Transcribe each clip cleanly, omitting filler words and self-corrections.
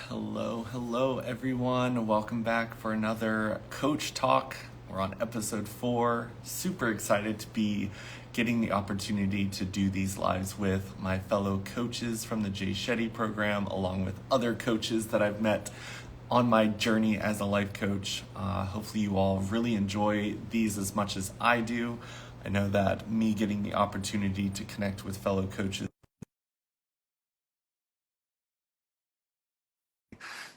Hello, everyone. Welcome back for another Coach Talk. We're on episode 4. Super excited to be getting the opportunity to do these lives with my fellow coaches from the Jay Shetty program, along with other coaches that I've met on my journey as a life coach. Hopefully, you all really enjoy these as much as I do. I know that me getting the opportunity to connect with fellow coaches.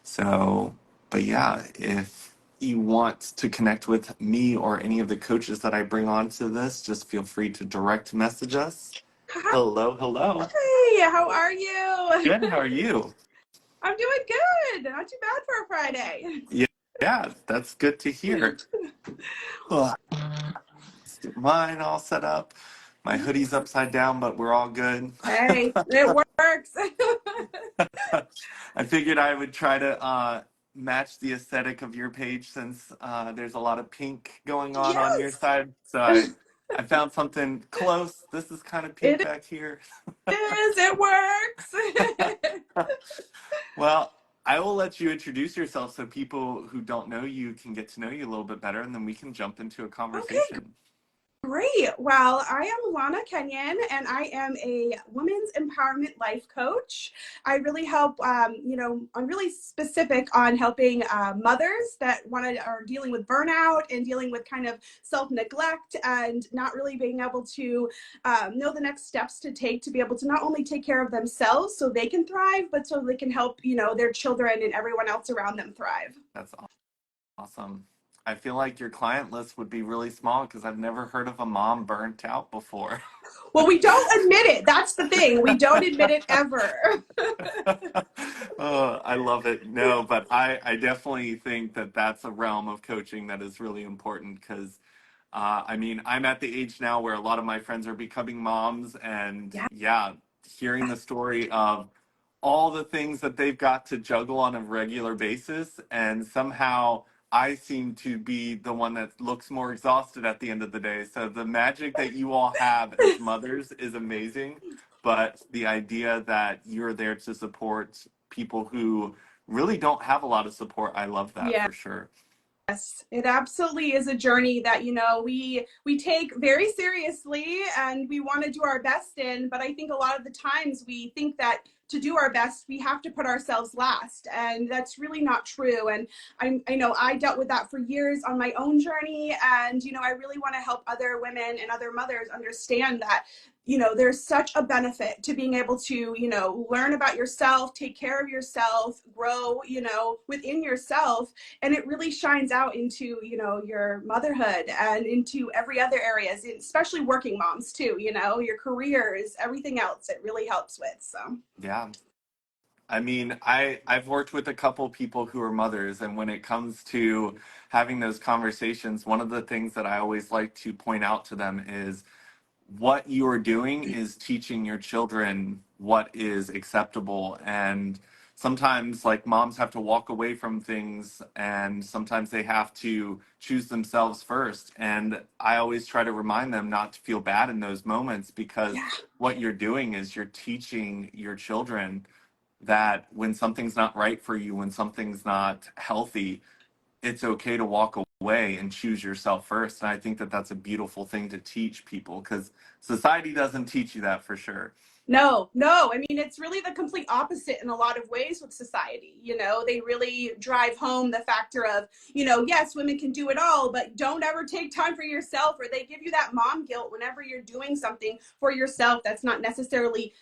So, but yeah, if you want to connect with me or any of the coaches that I bring on to this, just feel free to direct message us. Hello. Hi, how are you? Good, how are you? I'm doing good. Not too bad for a Friday. Yeah, yeah, that's good to hear. Ugh, let's get mine all set up. My hoodie's upside down, but we're all good. Hey, it works. I figured I would try to match the aesthetic of your page since there's a lot of pink going on your Yes, side. So I found something close. This is kind of pink it back here. is. It works. Well, I will let you introduce yourself so people who don't know you can get to know you a little bit better, and then we can jump into a Okay, conversation. great. Well, I am Lana Kenyon, and I am a women's empowerment life coach. I really help, I'm really specific on helping mothers that are dealing with burnout and dealing with kind of self neglect and not really being able to know the next steps to take to be able to not only take care of themselves so they can thrive, but so they can help, their children and everyone else around them thrive. That's awesome. I feel like your client list would be really small because I've never heard of a mom burnt out before. Well, we don't admit it. That's the thing. We don't admit it ever. Oh, I love it. No, but I definitely think that that's a realm of coaching that is really important because, I mean, I'm at the age now where a lot of my friends are becoming moms, and Yeah. yeah, hearing the story of all the things that they've got to juggle on a regular basis, and somehow I seem to be the one that looks more exhausted at the end of the day. So the magic that you all have as mothers is amazing, but the idea that you're there to support people who really don't have a lot of support, I love that Yeah. for sure. Yes, it absolutely is a journey that we take very seriously and we want to do our best in. But I think a lot of the times we think that to do our best we have to put ourselves last, and that's really not true. And I know I dealt with that for years on my own journey, and I really want to help other women and other mothers understand that there's such a benefit to being able to learn about yourself, take care of yourself, grow within yourself, and it really shines out into your motherhood and into every other areas, especially working moms too, your careers, everything else it really helps with. So Yeah. I mean, I've worked with a couple people who are mothers, and when it comes to having those conversations, one of the things that I always like to point out to them is what you are doing is teaching your children what is acceptable. And sometimes, like, moms have to walk away from things, and sometimes they have to choose themselves first. And I always try to remind them not to feel bad in those moments because yeah. what you're doing is you're teaching your children that when something's not right for you, when something's not healthy, it's okay to walk away and choose yourself first. And I think that that's a beautiful thing to teach people because society doesn't teach you that for sure. No. I mean, it's really the complete opposite in a lot of ways with society. They really drive home the factor of, yes, women can do it all, but don't ever take time for yourself, or they give you that mom guilt whenever you're doing something for yourself that's not necessarily,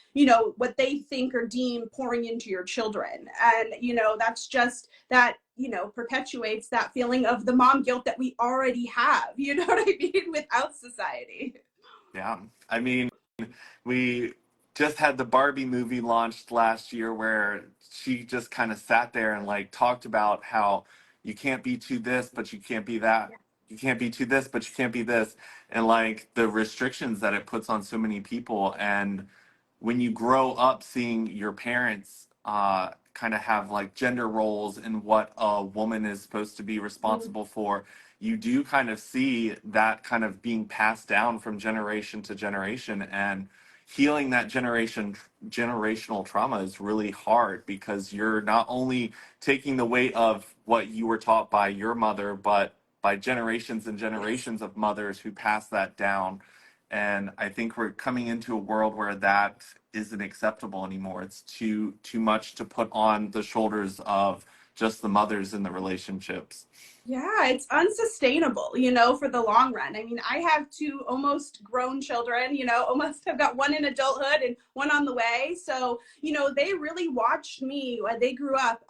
what they think or deem pouring into your children. And, that's just that, perpetuates that feeling of the mom guilt that we already have, you know what I mean, without society. Yeah. I mean, we just had the Barbie movie launched last year where she just kind of sat there and like talked about how you can't be too this, but you can't be that. You can't be too this, but you can't be this. And like the restrictions that it puts on so many people. And when you grow up seeing your parents kind of have like gender roles and what a woman is supposed to be responsible for, you do kind of see that kind of being passed down from generation to generation. And healing that generational trauma is really hard because you're not only taking the weight of what you were taught by your mother, but by generations and Yes. generations of mothers who pass that down. And I think we're coming into a world where that isn't acceptable anymore. It's too much to put on the shoulders of just the mothers in the relationships. Yeah, it's unsustainable, you know, for the long run. I mean, I have two almost grown children, you know, almost have got one in adulthood and one on the way. So, you know, they really watched me when they grew up,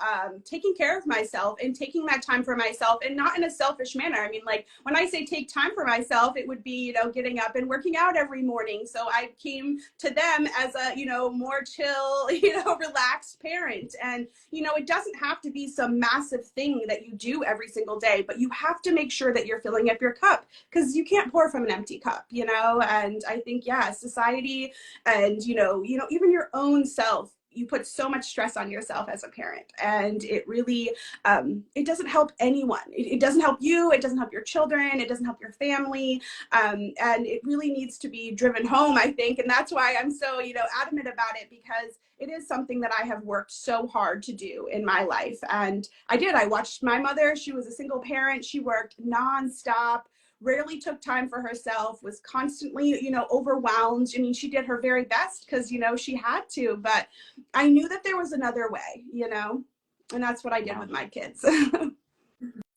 taking care of myself and taking that time for myself, and not in a selfish manner. I mean, like when I say take time for myself, it would be, you know, getting up and working out every morning. So I came to them as a, you know, more chill, you know, relaxed parent. And you know, it doesn't have to be some massive thing that you do every single day, but you have to make sure that you're filling up your cup, because you can't pour from an empty cup, you know? And I think, yeah, society and, even your own self, you put so much stress on yourself as a parent, and it really, it doesn't help anyone. It doesn't help you. It doesn't help your children. It doesn't help your family. And it really needs to be driven home, I think. And that's why I'm so, adamant about it, because it is something that I have worked so hard to do in my life. And I watched my mother. She was a single parent. She worked nonstop, rarely took time for herself, was constantly, overwhelmed. I mean, she did her very best because, she had to, but I knew that there was another way, and that's what I did with my kids.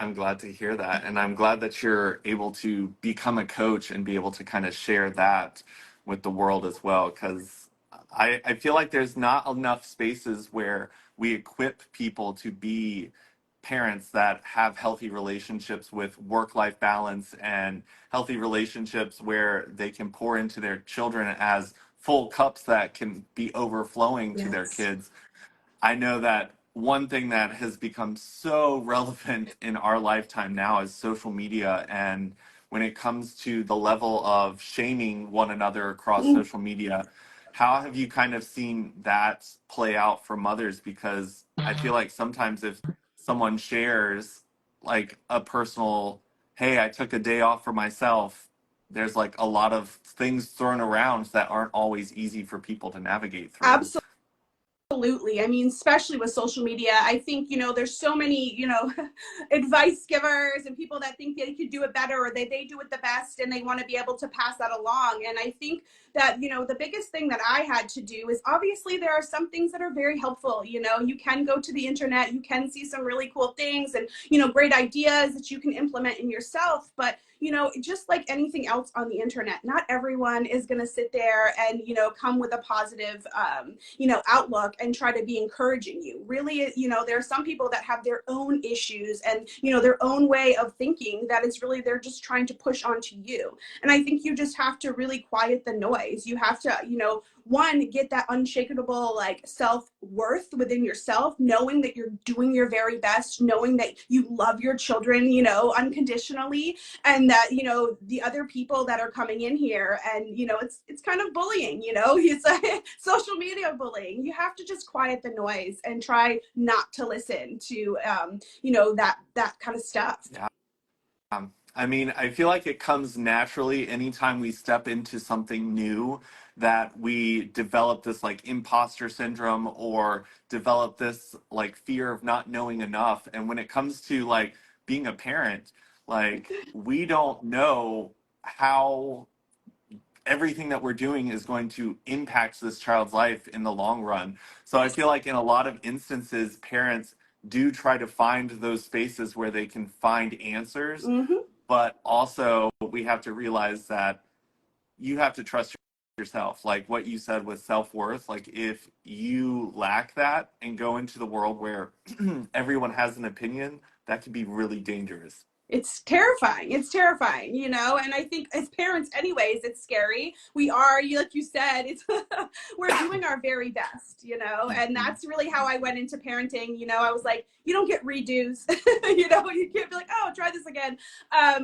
I'm glad to hear that. And I'm glad that you're able to become a coach and be able to kind of share that with the world as well. Because I feel like there's not enough spaces where we equip people to be parents that have healthy relationships with work-life balance and healthy relationships where they can pour into their children as full cups that can be overflowing to their Yes. kids. I know that one thing that has become so relevant in our lifetime now is social media. And when it comes to the level of shaming one another across social media, how have you kind of seen that play out for mothers? Because I feel like sometimes if someone shares like a personal, hey, I took a day off for myself, there's like a lot of things thrown around that aren't always easy for people to navigate through. Absolutely. Absolutely. I mean, especially with social media, I think, there's so many, advice givers and people that think they could do it better, or they do it the best, and they want to be able to pass that along. And I think that, the biggest thing that I had to do is, obviously there are some things that are very helpful. You can go to the internet, you can see some really cool things and, great ideas that you can implement in yourself. But just like anything else on the internet, not everyone is going to sit there and, come with a positive, outlook and try to be encouraging you. Really, there are some people that have their own issues and, their own way of thinking that is really, they're just trying to push onto you. And I think you just have to really quiet the noise. You have to, one, get that unshakable like self-worth within yourself, knowing that you're doing your very best, knowing that you love your children, unconditionally, and that, the other people that are coming in here and, it's kind of bullying, it's like social media bullying. You have to just quiet the noise and try not to listen to, that kind of stuff. Yeah. I mean, I feel like it comes naturally anytime we step into something new that we develop this like imposter syndrome or develop this like fear of not knowing enough. And when it comes to like being a parent, like we don't know how everything that we're doing is going to impact this child's life in the long run. So I feel like in a lot of instances, parents do try to find those spaces where they can find answers, Mm-hmm. but also we have to realize that you have to trust yourself. Like what you said with self-worth, like if you lack that and go into the world where everyone has an opinion, that can be really dangerous. It's terrifying. It's terrifying, and I think as parents anyways, it's scary. We are, like you said, it's we're doing our very best, and Mhm. that's really how I went into parenting. I was like, you don't get redos. You can't be like, oh, try this again.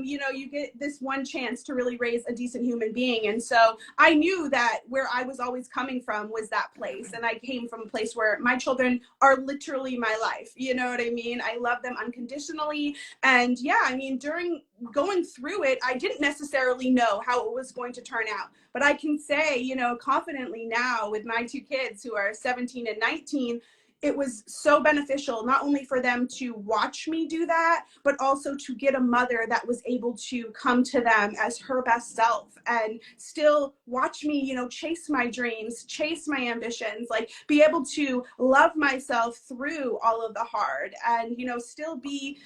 You get this one chance to really raise a decent human being. And so I knew that where I was always coming from was that place. And I came from a place where my children are literally my life. You know what I mean? I love them unconditionally. And yeah, I I mean, during going through it, I didn't necessarily know how it was going to turn out. But I can say, you know, confidently now with my two kids who are 17 and 19, it was so beneficial not only for them to watch me do that, but also to get a mother that was able to come to them as her best self and still watch me, you know, chase my dreams, chase my ambitions, like be able to love myself through all of the hard and, you know, still be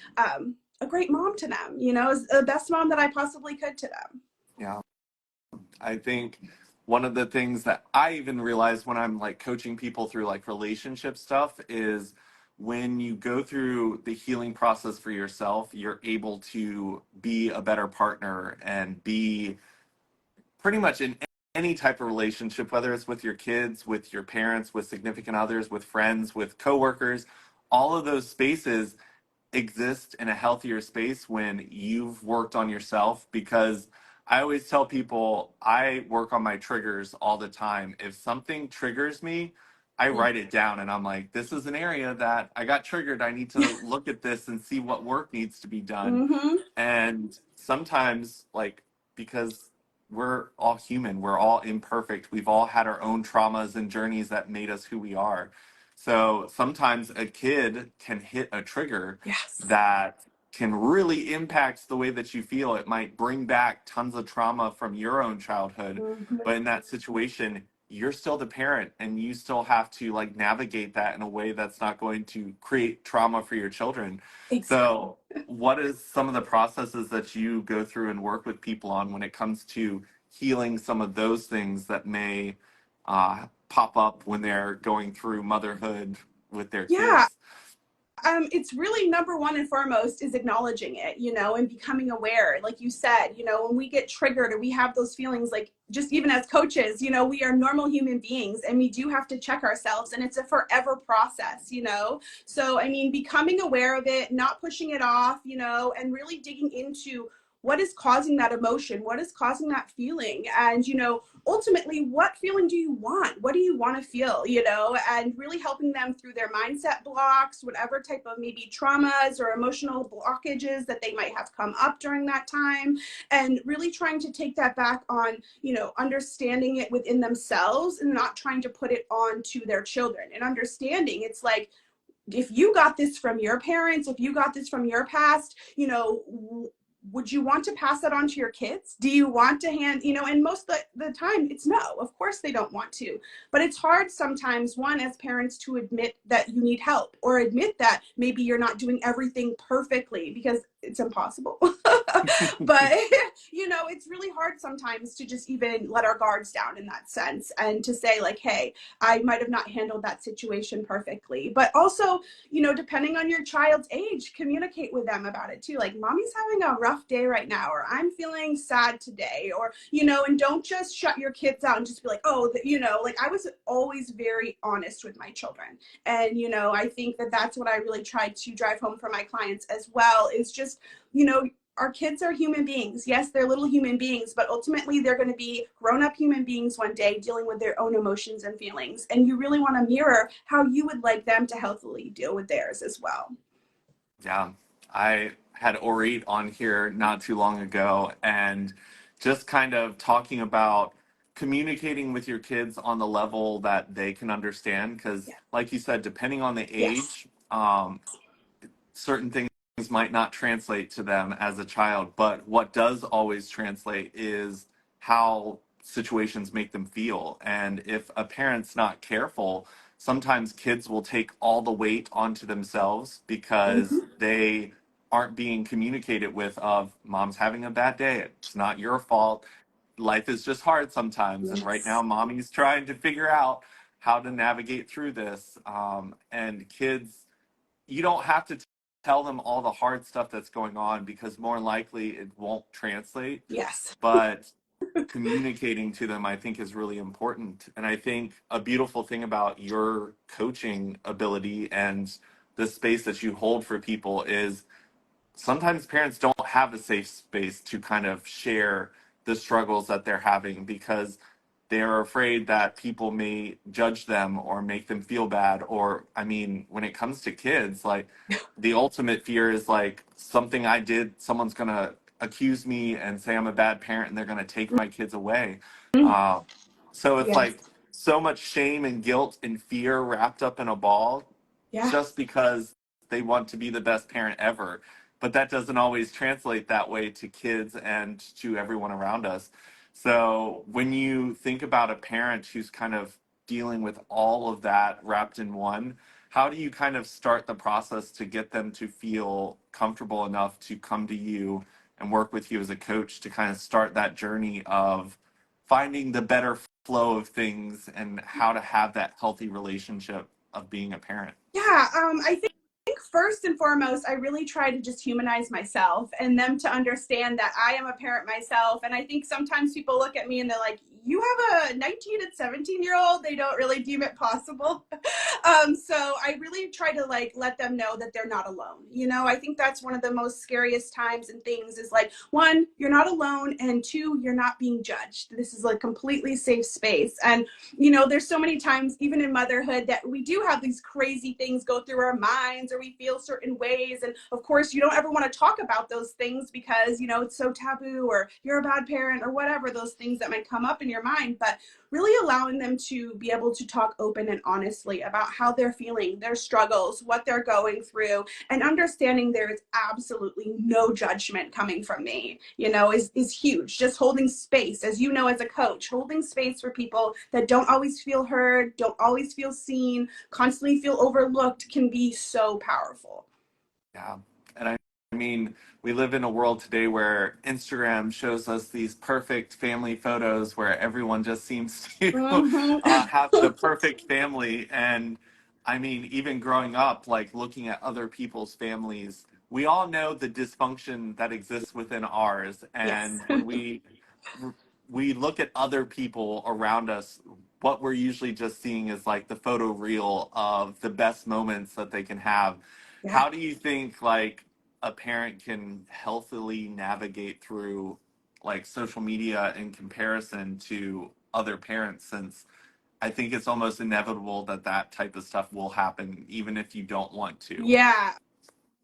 a great mom to them, you know, as the best mom that I possibly could to them. Yeah. I think one of the things that I even realize when I'm like coaching people through like relationship stuff is when you go through the healing process for yourself, you're able to be a better partner and be pretty much in any type of relationship, whether it's with your kids, with your parents, with significant others, with friends, with coworkers, all of those spaces exist in a healthier space when you've worked on yourself. Because I always tell people I work on my triggers all the time. If something triggers me, I write it down and I'm like, this is an area that I got triggered. I need to look at this and see what work needs to be done. Mm-hmm. And sometimes, like, because we're all human, we're all imperfect, we've all had our own traumas and journeys that made us who we are. So sometimes a kid can hit a trigger Yes. that can really impact the way that you feel. It might bring back tons of trauma from your own childhood, Mm-hmm. but in that situation, you're still the parent and you still have to like navigate that in a way that's not going to create trauma for your children. Exactly. So, what is some of the processes that you go through and work with people on when it comes to healing some of those things that may pop up when they're going through motherhood with their Yeah. kids? It's really number one and foremost is acknowledging it, you know, and becoming aware. Like you said, you know, when we get triggered or we have those feelings, like just even as coaches, you know, we are normal human beings and we do have to check ourselves and it's a forever process, you know? So, I mean, becoming aware of it, not pushing it off, you know, and really digging into what is causing that emotion, what is causing that feeling, and, you know, ultimately what feeling do you want, what do you want to feel, you know, and really helping them through their mindset blocks, whatever type of maybe traumas or emotional blockages that they might have come up during that time, and really trying to take that back on, you know, understanding it within themselves and not trying to put it on to their children, and understanding it's like, if you got this from your parents, if you got this from your past, you know, would you want to pass that on to your kids? Do you want to hand, you know, and most of the time it's no, of course they don't want to. But it's hard sometimes, one, as parents to admit that you need help or admit that maybe you're not doing everything perfectly because it's impossible. But, you know, it's really hard sometimes to just even let our guards down in that sense and to say, like, hey, I might have not handled that situation perfectly. But also, you know, depending on your child's age, communicate with them about it too. Like, mommy's having a rough day right now, or I'm feeling sad today, or, you know, and don't just shut your kids out and just be like, oh, you know, like I was always very honest with my children. And, you know, I think that that's what I really tried to drive home for my clients as well, is just, you know, our kids are human beings. Yes, they're little human beings, but ultimately they're going to be grown-up human beings one day dealing with their own emotions and feelings. And you really want to mirror how you would like them to healthily deal with theirs as well. Yeah, I had Orit on here not too long ago and just kind of talking about communicating with your kids on the level that they can understand. Because, Yeah. like you said, depending on the Yes. age, certain things might not translate to them as a child, but what does always translate is how situations make them feel. And if a parent's not careful, sometimes kids will take all the weight onto themselves because Mm-hmm. they aren't being communicated with of mom's having a bad day. It's not your fault. Life is just hard sometimes. And right now, Yes. mommy's trying to figure out how to navigate through this. And kids, you don't have to tell them all the hard stuff that's going on because more likely it won't translate. Yes. But communicating to them, I think, is really important. And I think a beautiful thing about your coaching ability and the space that you hold for people is sometimes parents don't have a safe space to kind of share the struggles that they're having because they're afraid that people may judge them or make them feel bad. Or, I mean, when it comes to kids, like the ultimate fear is like something I did, someone's going to accuse me and say I'm a bad parent and they're going to take my kids away. Uh, so it's Yes. like so much shame and guilt and fear wrapped up in a ball Yeah. just because they want to be the best parent ever. But that doesn't always translate that way to kids and to everyone around us. So when you think about a parent who's kind of dealing with all of that wrapped in one, how do you kind of start the process to get them to feel comfortable enough to come to you and work with you as a coach to kind of start that journey of finding the better flow of things and how to have that healthy relationship of being a parent? Yeah, I think first and foremost, I really try to just humanize myself and them to understand that I am a parent myself. And I think sometimes people look at me and they're like, you have a 19 and 17-year-old. They don't really deem it possible. So I really try to like let them know that they're not alone. You know, I think that's one of the most scariest times and things is like, one, you're not alone, and two, you're not being judged. This is a completely safe space. And you know, there's so many times, even in motherhood, that we do have these crazy things go through our minds or we feel certain ways. And of course, you don't ever want to talk about those things because, you know, it's so taboo or you're a bad parent or whatever, those things that might come up in your mind. But really allowing them to be able to talk open and honestly about how they're feeling, their struggles, what they're going through, and understanding there is absolutely no judgment coming from me, you know, is huge. Just holding space, as you know, as a coach, holding space for people that don't always feel heard, don't always feel seen, constantly feel overlooked can be so powerful. Yeah. And I mean, we live in a world today where Instagram shows us these perfect family photos where everyone just seems to Mm-hmm. have the perfect family. And I mean, even growing up, like looking at other people's families, we all know the dysfunction that exists within ours. Yes. And when we look at other people around us, what we're usually just seeing is like the photo reel of the best moments that they can have. Yeah. How do you think like a parent can healthily navigate through like social media in comparison to other parents, since I think it's almost inevitable that that type of stuff will happen even if you don't want to? Yeah.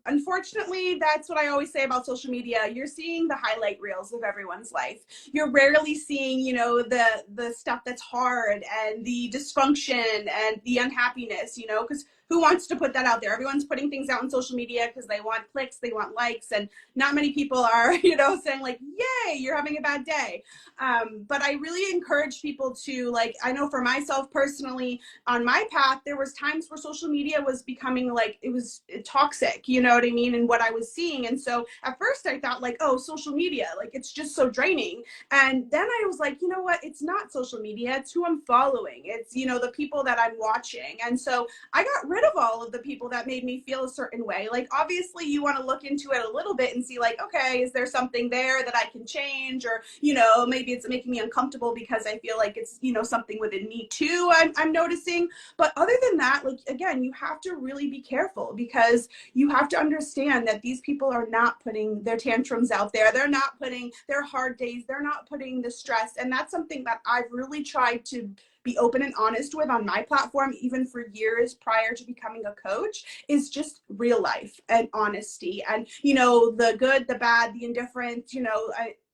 Unfortunately, that's what I always say about social media. You're seeing the highlight reels of everyone's life. You're rarely seeing, you know, the stuff that's hard and the dysfunction and the unhappiness, you know, because who wants to put that out there? Everyone's putting things out on social media because they want clicks, they want likes, and not many people are, you know, saying like, "Yay, you're having a bad day." But I really encourage people to like. I know for myself personally, on my path, there was times where social media was becoming like it was toxic, you know what I mean, and what I was seeing. And so at first I thought like, oh, social media, like it's just so draining. And then I was like, you know what? It's not social media. It's who I'm following. It's, you know, the people that I'm watching. And so I got rid of all of the people that made me feel a certain way. Like obviously you want to look into it a little bit and see like, okay, is there something there that I can change? Or, you know, maybe it's making me uncomfortable because I feel like it's, you know, something within me too I'm noticing. But other than that, like again, you have to really be careful because you have to understand that these people are not putting their tantrums out there. They're not putting their hard days. They're not putting the stress. And that's something that I've really tried to be open and honest with on my platform, even for years prior to becoming a coach, is just real life and honesty. And, you know, the good, the bad, the indifferent, you know,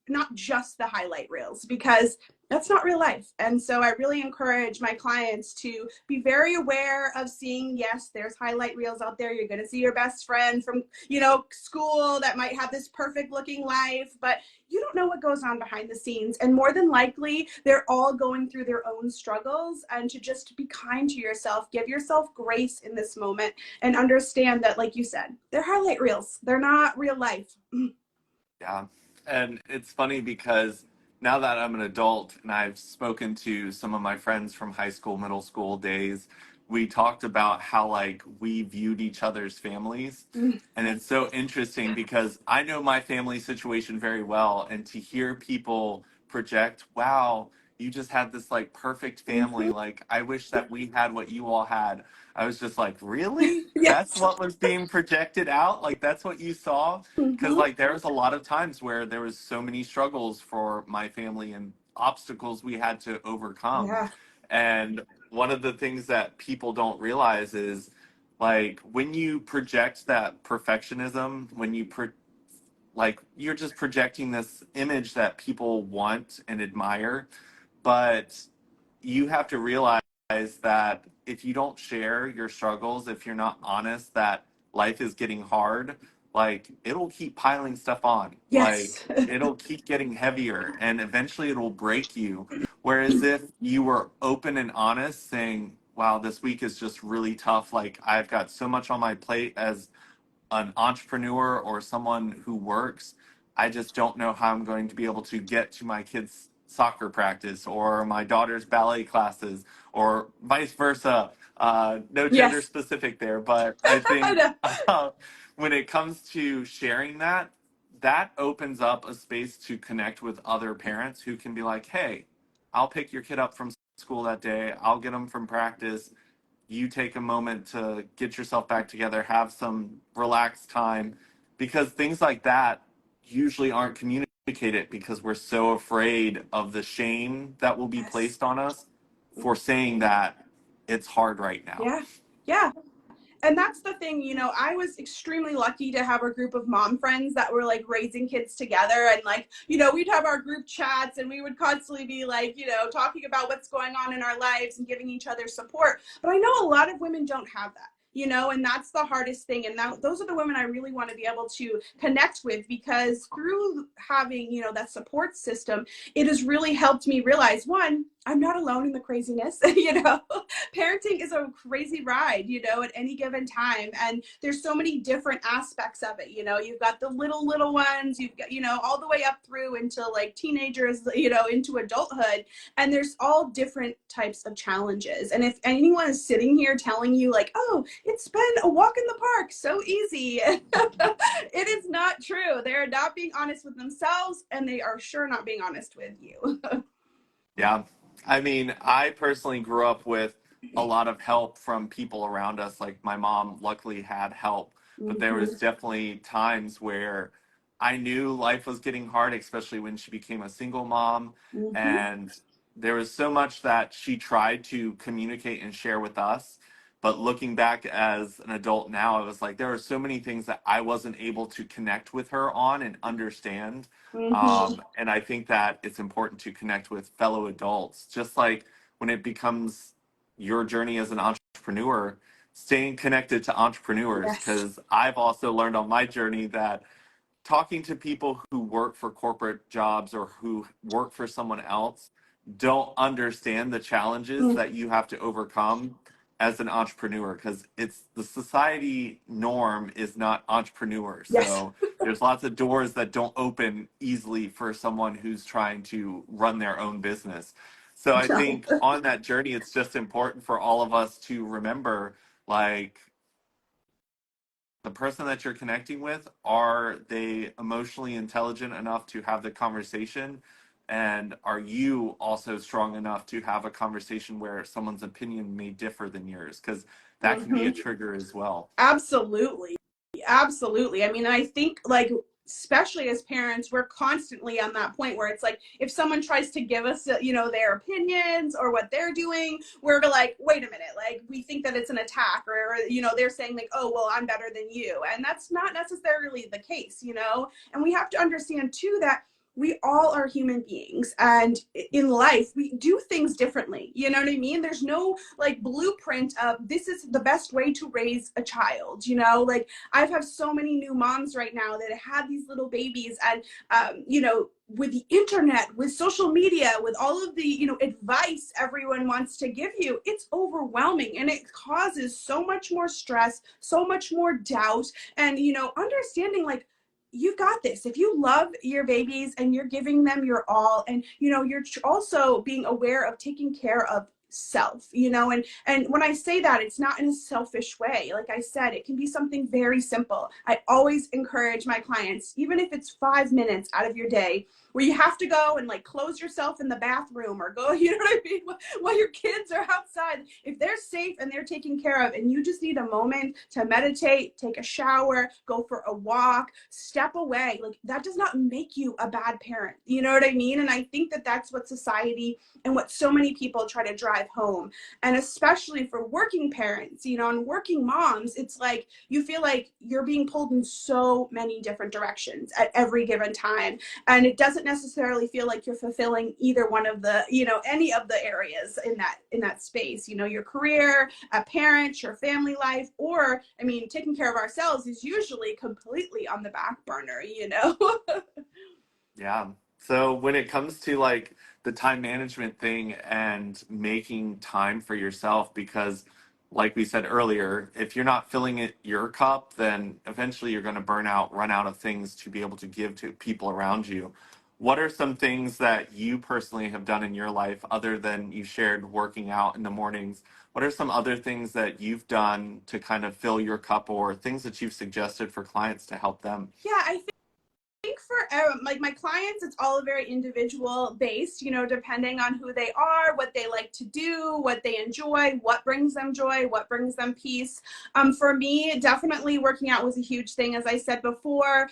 not just the highlight reels, because that's not real life. And so I really encourage my clients to be very aware of seeing, yes, there's highlight reels out there. You're going to see your best friend from, you know, school that might have this perfect looking life, but you don't know what goes on behind the scenes. And more than likely, they're all going through their own struggles. And to just be kind to yourself, give yourself grace in this moment, and understand that, like you said, they're highlight reels. They're not real life. Yeah. And it's funny because now that I'm an adult and I've spoken to some of my friends from high school, middle school days, we talked about how like we viewed each other's families. And it's so interesting because I know my family situation very well. And to hear people project, wow, you just had this like perfect family. Mm-hmm. Like, I wish that we had what you all had. I was just like, really? That's Yes. what was being projected out? Like, that's what you saw? Because Mm-hmm. like there was a lot of times where there was so many struggles for my family and obstacles we had to overcome. Yeah. And one of the things that people don't realize is like when you project that perfectionism, when like you're just projecting this image that people want and admire, but you have to realize that if you don't share your struggles, if you're not honest that life is getting hard, like it'll keep piling stuff on. Like Yes. it'll keep getting heavier and eventually it'll break you. Whereas if you were open and honest saying, wow, this week is just really tough. Like I've got so much on my plate as an entrepreneur or someone who works, I just don't know how I'm going to be able to get to my kids' soccer practice or my daughter's ballet classes or vice versa. No gender Yes. specific there, but I I think know. when it comes to sharing that, that opens up a space to connect with other parents who can be like, hey, I'll pick your kid up from school that day. I'll get them from practice. You take a moment to get yourself back together, have some relaxed time, because things like that usually aren't communicated because we're so afraid of the shame that will be Yes. placed on us for saying that it's hard right now. Yeah. Yeah. And that's the thing, you know, I was extremely lucky to have a group of mom friends that were like raising kids together. And like, you know, we'd have our group chats and we would constantly be like, you know, talking about what's going on in our lives and giving each other support. But I know a lot of women don't have that. You know, and that's the hardest thing. And those are the women I really want to be able to connect with, because through having, you know, that support system, it has really helped me realize, one, I'm not alone in the craziness. You know, parenting is a crazy ride, you know, at any given time. And there's so many different aspects of it. You know, you've got the little ones, you've got, you know, all the way up through into like teenagers, you know, into adulthood. And there's all different types of challenges. And if anyone is sitting here telling you like, oh, it's been a walk in the park, so easy, it is not true. They're not being honest with themselves, and they are sure not being honest with you. Yeah. I mean, I personally grew up with a lot of help from people around us. Like my mom luckily had help, but there was Mhm. definitely times where I knew life was getting hard, especially when she became a single mom. Mhm. And there was so much that she tried to communicate and share with us. But looking back as an adult now, I was like, there are so many things that I wasn't able to connect with her on and understand. Mhm. And I think that it's important to connect with fellow adults, just like when it becomes your journey as an entrepreneur, staying connected to entrepreneurs. Yes. Because I've also learned on my journey that talking to people who work for corporate jobs or who work for someone else don't understand the challenges Mm. that you have to overcome as an entrepreneur, because it's the society norm is not entrepreneur. Yes. So there's lots of doors that don't open easily for someone who's trying to run their own business. So I think on that journey it's just important for all of us to remember, like, the person that you're connecting with, are they emotionally intelligent enough to have the conversation, and are you also strong enough to have a conversation where someone's opinion may differ than yours, because that can be a Mhm. trigger as well. Absolutely. Absolutely. I mean, I think like especially as parents, we're constantly on that point where it's like if someone tries to give us, you know, their opinions or what they're doing, we're like, wait a minute, like we think that it's an attack, or you know, they're saying like, oh, well, I'm better than you, and that's not necessarily the case, you know. And we have to understand too that we all are human beings, and in life we do things differently, you know what I mean? There's no like blueprint of this is the best way to raise a child, you know. Like I've had so many new moms right now that had these little babies, and you know, with the internet, with social media, with all of the, you know, advice everyone wants to give you, it's overwhelming and it causes so much more stress, so much more doubt. And you know, understanding like you've got this. If you love your babies and you're giving them your all, and you know, you're also being aware of taking care of self, you know. And when I say that, it's not in a selfish way. Like I said, it can be something very simple. I always encourage my clients, even if it's 5 minutes out of your day where you have to go and like close yourself in the bathroom or go, you know what I mean, while your kids are outside. If they're safe and they're taken care of and you just need a moment to meditate, take a shower, go for a walk, step away, like that does not make you a bad parent. You know what I mean? And I think that that's what society and what so many people try to drive home. And especially for working parents, you know, and working moms, it's like you feel like you're being pulled in so many different directions at every given time. And it doesn't necessarily feel like you're fulfilling either one of the, you know, any of the areas in that space, you know, your career, a parent, your family life, or I mean, taking care of ourselves is usually completely on the back burner, you know. Yeah. So when it comes to like the time management thing and making time for yourself, because like we said earlier, if you're not filling it your cup, then eventually you're going to burn out, run out of things to be able to give to people around you. What are some things that you personally have done in your life other than you shared working out in the mornings? What are some other things that you've done to kind of fill your cup or things that you've suggested for clients to help them? Yeah, I think for like my clients, it's all very individual based, you know, depending on who they are, what they like to do, what they enjoy, what brings them joy, what brings them peace. For me, definitely working out was a huge thing. As I said before,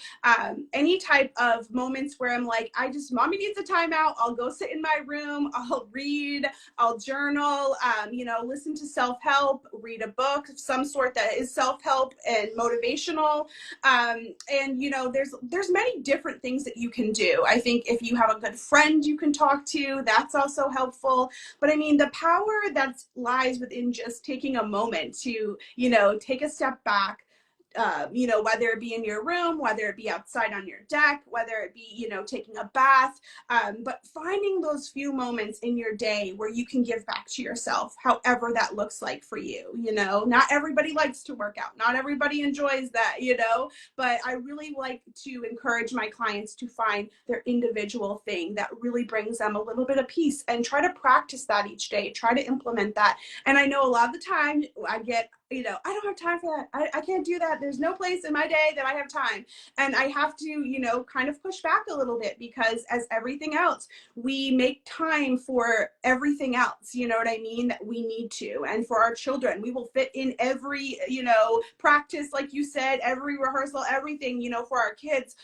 any type of moments where I'm like, mommy needs a timeout. I'll go sit in my room. I'll read, I'll journal, you know, listen to self-help, read a book of some sort that is self-help and motivational. And you know, there's many different things that you can do. I think if you have a good friend you can talk to, that's also helpful. But I mean, the power that lies within just taking a moment to, you know, take a step back, you know, whether it be in your room, whether it be outside on your deck, whether it be, you know, taking a bath, but finding those few moments in your day where you can give back to yourself, however that looks like for you. You know, not everybody likes to work out, not everybody enjoys that, you know, but I really like to encourage my clients to find their individual thing that really brings them a little bit of peace and try to practice that each day, try to implement that. And I know a lot of the time I get, you know, I don't have time for that. I can't do that. There's no place in my day that I have time. And I have to, you know, kind of push back a little bit because as everything else, we make time for everything else, you know what I mean, that we need to. And for our children, we will fit in every, you know, practice, like you said, every rehearsal, everything, you know, for our kids.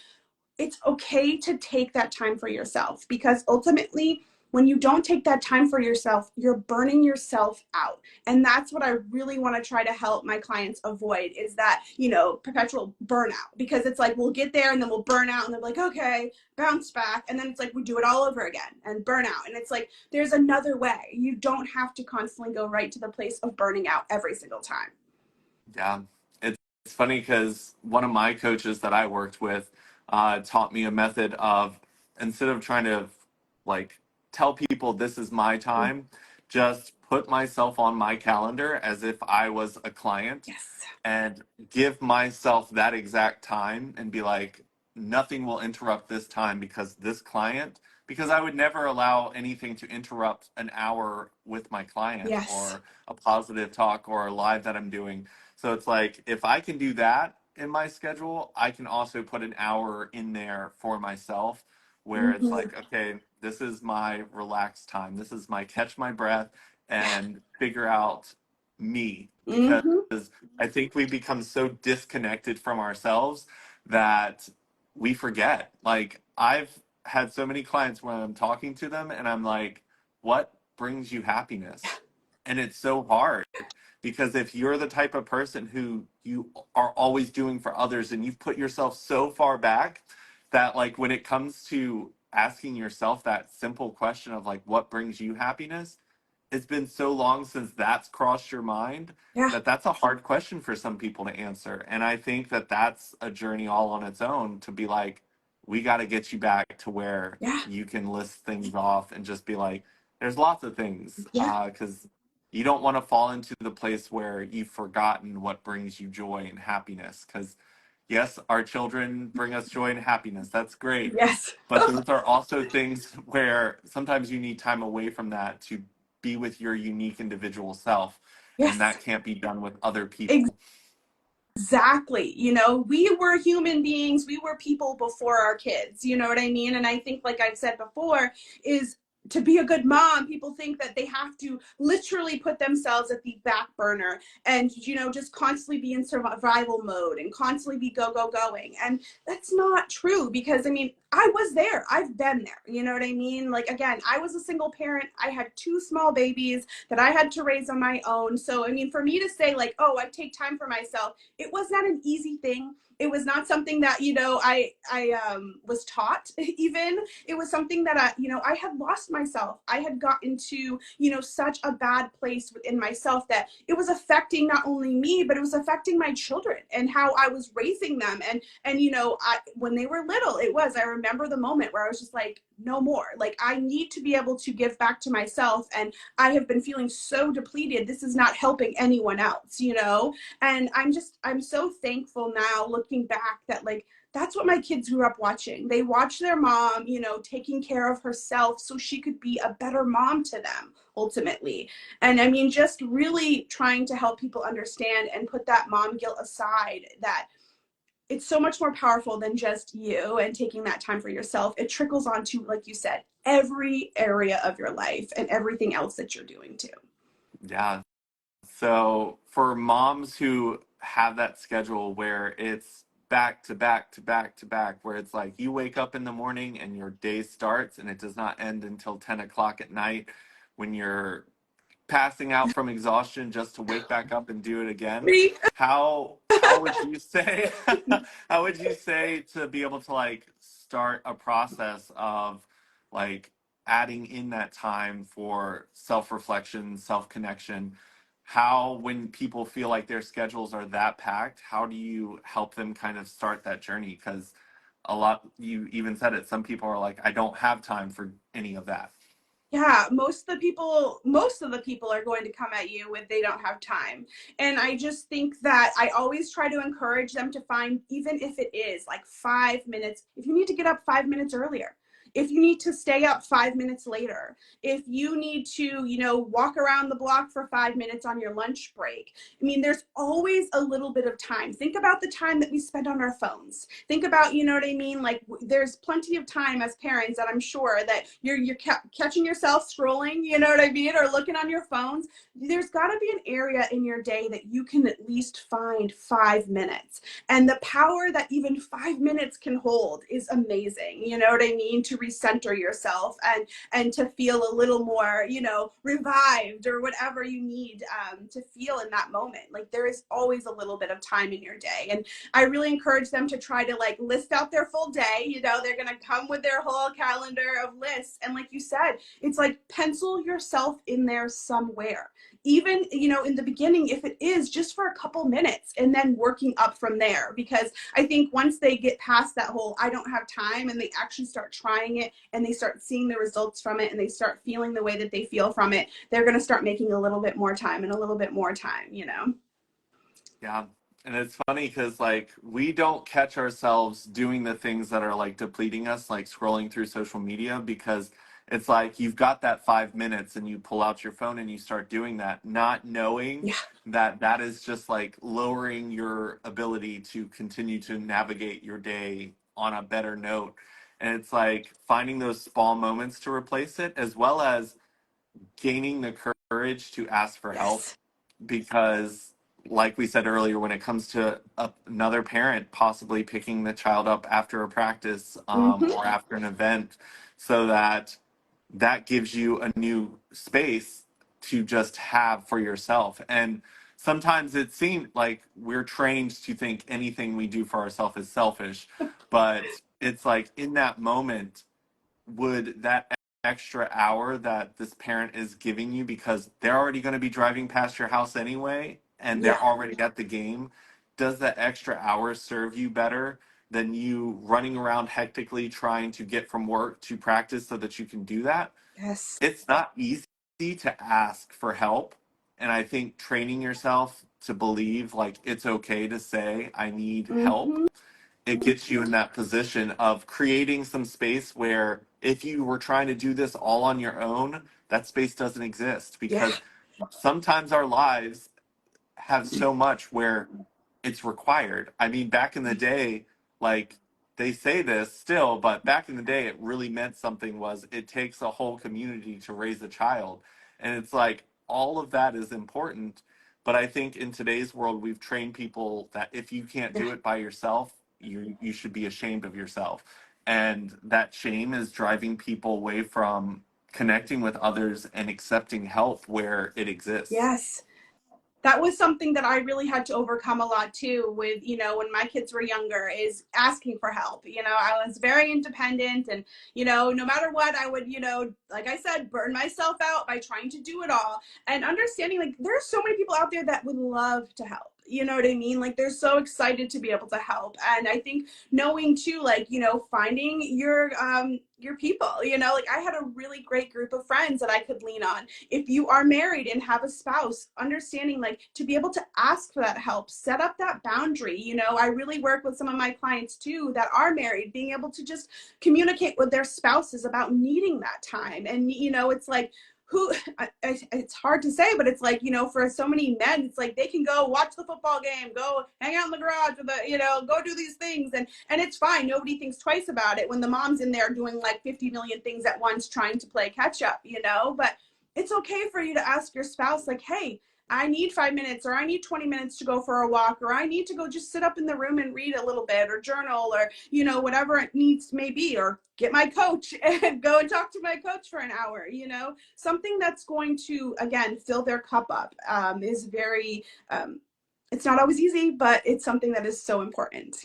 It's okay to take that time for yourself because ultimately when you don't take that time for yourself, you're burning yourself out. And that's what I really want to try to help my clients avoid is that, you know, perpetual burnout, because it's like we'll get there and then we'll burn out and they're like, okay, bounce back. And then it's like we do it all over again and burn out. And it's like there's another way. You don't have to constantly go right to the place of burning out every single time. Yeah, it's funny because one of my coaches that I worked with taught me a method of instead of trying to like tell people this is my time, just put myself on my calendar as if I was a client Yes. and give myself that exact time and be like, nothing will interrupt this time because this client, because I would never allow anything to interrupt an hour with my client Yes. or a positive talk or a live that I'm doing. So it's like if I can do that in my schedule, I can also put an hour in there for myself where it's Mm-hmm. like, okay, this is my relaxed time. This is my catch my breath and figure out me because Mm-hmm. I think we become so disconnected from ourselves that we forget. Like I've had so many clients when I'm talking to them and I'm like, what brings you happiness? And it's so hard because if you're the type of person who you are always doing for others and you've put yourself so far back that like when it comes to asking yourself that simple question of like what brings you happiness, it's been so long since that's crossed your mind Yeah. that that's a hard question for some people to answer. And I think that that's a journey all on its own to be like, we got to get you back to where Yeah. you can list things off and just be like, there's lots of things. Yeah. Because you don't want to fall into the place where you've forgotten what brings you joy and happiness. Because yes, our children bring us joy and happiness. That's great. Yes. But those are also things where sometimes you need time away from that to be with your unique individual self, and Yes. that can't be done with other people. Exactly. You know, we were human beings. We were people before our kids. You know what I mean? And I think, like I've said before, is to be a good mom, people think that they have to literally put themselves at the back burner and, you know, just constantly be in survival mode and constantly be going. And that's not true because, I mean, I was there. I've been there. You know what I mean? Like, again, I was a single parent. I had two small babies that I had to raise on my own. So, I mean, for me to say, like, oh, I take time for myself, it was not an easy thing. It was not something that, you know, I was taught. Even it was something that I had lost myself. I had gotten to, you know, such a bad place within myself that it was affecting not only me, but it was affecting my children and how I was raising them. And you know, when they were little, I remember the moment where I was just like, no more. Like, I need to be able to give back to myself, and I have been feeling so depleted. This is not helping anyone else, you know. And I'm so thankful now looking back that, like, that's what my kids grew up watching. They watched their mom, you know, taking care of herself so she could be a better mom to them ultimately. And I mean, just really trying to help people understand and put that mom guilt aside, that it's so much more powerful than just you and taking that time for yourself. It trickles onto, like you said, every area of your life and everything else that you're doing too. Yeah. So for moms who have that schedule where it's back to back to back to back, where it's like you wake up in the morning and your day starts and it does not end until 10 o'clock at night when you're passing out from exhaustion just to wake back up and do it again. How would you say how would you say to be able to like start a process of like adding in that time for self-reflection, self-connection? How, when people feel like their schedules are that packed, how do you help them kind of start that journey? Because a lot, you even said it, some people are like, I don't have time for any of that. Yeah, most of the people are going to come at you with they don't have time. And I just think that I always try to encourage them to find, even if it is like 5 minutes, if you need to get up 5 minutes earlier, if you need to stay up 5 minutes later, if you need to, you know, walk around the block for 5 minutes on your lunch break. I mean, there's always a little bit of time. Think about the time that we spend on our phones. Think about, you know what I mean? Like, there's plenty of time as parents that I'm sure that you're catching yourself scrolling, you know what I mean, or looking on your phones. There's got to be an area in your day that you can at least find 5 minutes. And the power that even 5 minutes can hold is amazing. You know what I mean? To recenter yourself and to feel a little more, you know, revived or whatever you need to feel in that moment. Like, there is always a little bit of time in your day. And I really encourage them to try to like list out their full day. You know, they're going to come with their whole calendar of lists. And like you said, it's like pencil yourself in there somewhere. Even, you know, in the beginning, if it is just for a couple minutes, and then working up from there. Because I think once they get past that whole I don't have time and they actually start trying it and they start seeing the results from it and they start feeling the way that they feel from it, they're going to start making a little bit more time and a little bit more time, you know? Yeah. And it's funny because like we don't catch ourselves doing the things that are like depleting us, like scrolling through social media, because it's like you've got that 5 minutes and you pull out your phone and you start doing that, not knowing Yeah. that that is just like lowering your ability to continue to navigate your day on a better note. And it's like finding those small moments to replace it, as well as gaining the courage to ask for help, Yes. because like we said earlier, when it comes to another parent possibly picking the child up after a practice, Mm-hmm. or after an event, so that that gives you a new space to just have for yourself. And sometimes it seems like we're trained to think anything we do for ourselves is selfish, but it's like in that moment, would that extra hour that this parent is giving you, because they're already going to be driving past your house anyway and Yeah. they're already at the game, does that extra hour serve you better than you running around hectically trying to get from work to practice so that you can do that? Yes. It's not easy to ask for help, and I think training yourself to believe like it's okay to say I need help Mm-hmm. it gets you in that position of creating some space where if you were trying to do this all on your own, that space doesn't exist Yeah. because sometimes our lives have so much where it's required. I mean, back in the day, like they say this still, but back in the day, it really meant something was it takes a whole community to raise a child. And it's like all of that is important. But I think in today's world, we've trained people that if you can't Yeah. do it by yourself, you should be ashamed of yourself. And that shame is driving people away from connecting with others and accepting help where it exists. Yes. That was something that I really had to overcome a lot too with, when my kids were younger, is asking for help. I was very independent, and, no matter what, I would, like I said, burn myself out by trying to do it all, and understanding like there are so many people out there that would love to help. You know what I mean? Like they're so excited to be able to help. And I think knowing too, like, finding your people, like I had a really great group of friends that I could lean on. If you are married and have a spouse, understanding like to be able to ask for that help, set up that boundary. I really work with some of my clients too that are married, being able to just communicate with their spouses about needing that time. And it's like, it's hard to say, but it's like, for so many men, it's like they can go watch the football game, go hang out in the garage with go do these things, and it's fine. Nobody thinks twice about it when the mom's in there doing like 50 million things at once trying to play catch up. But it's okay for you to ask your spouse, like, hey, I need 5 minutes, or I need 20 minutes to go for a walk, or I need to go just sit up in the room and read a little bit, or journal, or, whatever it needs may be, or get my coach and go and talk to my coach for an hour. Something that's going to, again, fill their cup up is very, it's not always easy, but it's something that is so important.